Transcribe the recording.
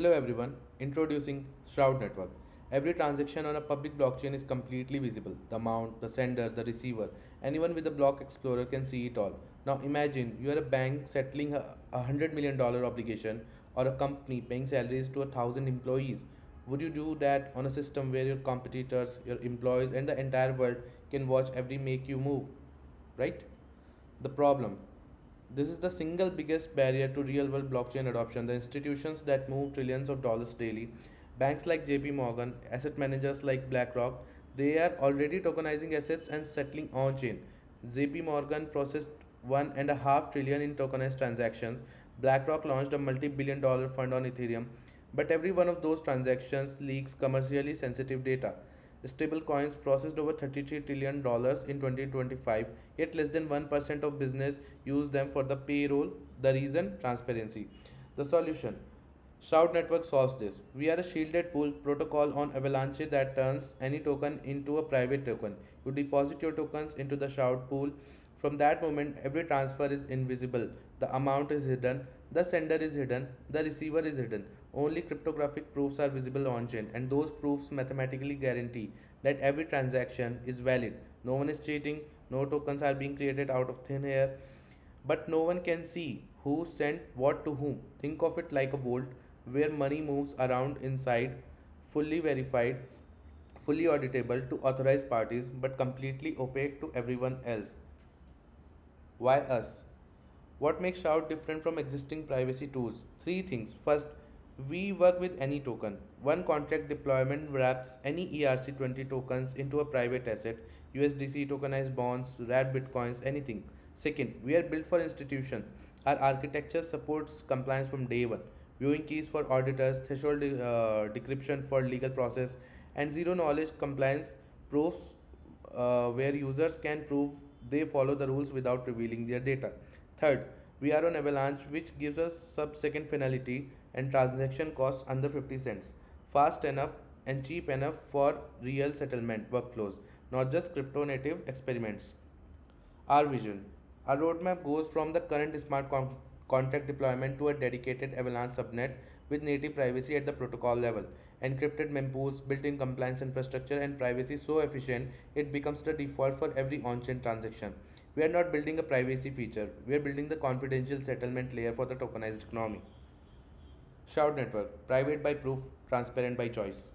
Hello everyone, introducing Shroud Network. Every transaction on a public blockchain is completely visible. The amount, the sender, the receiver. Anyone with a block explorer can see it all. Now imagine you are a bank settling a $100 million obligation or a company paying salaries to 1,000 employees. Would you do that on a system where your competitors, your employees, and the entire world can watch every make you move? Right? The problem. This is the single biggest barrier to real world blockchain adoption. The institutions that move trillions of dollars daily, banks like JPMorgan, asset managers like BlackRock, they are already tokenizing assets and settling on chain. JPMorgan processed 1.5 trillion in tokenized transactions. BlackRock launched a multi billion-dollar fund on Ethereum. But every one of those transactions leaks commercially sensitive data. Stablecoins processed over $33 trillion in 2025, yet less than 1% of business use them for the payroll. The reason? Transparency. The solution. Shroud Network solves this. We are a shielded pool protocol on Avalanche that turns any token into a private token. You deposit your tokens into the Shroud pool. From that moment, every transfer is invisible. The amount is hidden, the sender is hidden, the receiver is hidden. Only cryptographic proofs are visible on chain, and those proofs mathematically guarantee that every transaction is valid. No one is cheating, no tokens are being created out of thin air, but no one can see who sent what to whom. Think of it like a vault where money moves around inside, fully verified, fully auditable to authorized parties, but completely opaque to everyone else. Why us? What makes Shroud different from existing privacy tools? Three things. First, we work with any token. One contract deployment wraps any ERC20 tokens into a private asset, USDC, tokenized bonds, RAD bitcoins, anything. Second, we are built for institution. Our architecture supports compliance from day one. Viewing keys for auditors, threshold decryption for legal process, and zero knowledge compliance proofs where users can prove they follow the rules without revealing their data. Third, we are on Avalanche, which gives us sub-second finality and transaction costs under 50 cents. Fast enough and cheap enough for real settlement workflows, not just crypto native experiments. Our vision. Our roadmap goes from the current contract deployment to a dedicated Avalanche subnet with native privacy at the protocol level, encrypted mempools, built-in compliance infrastructure, and privacy so efficient it becomes the default for every on-chain transaction. We are not building a privacy feature; we are building the confidential settlement layer for the tokenized economy. Shroud Network, private by proof, transparent by choice.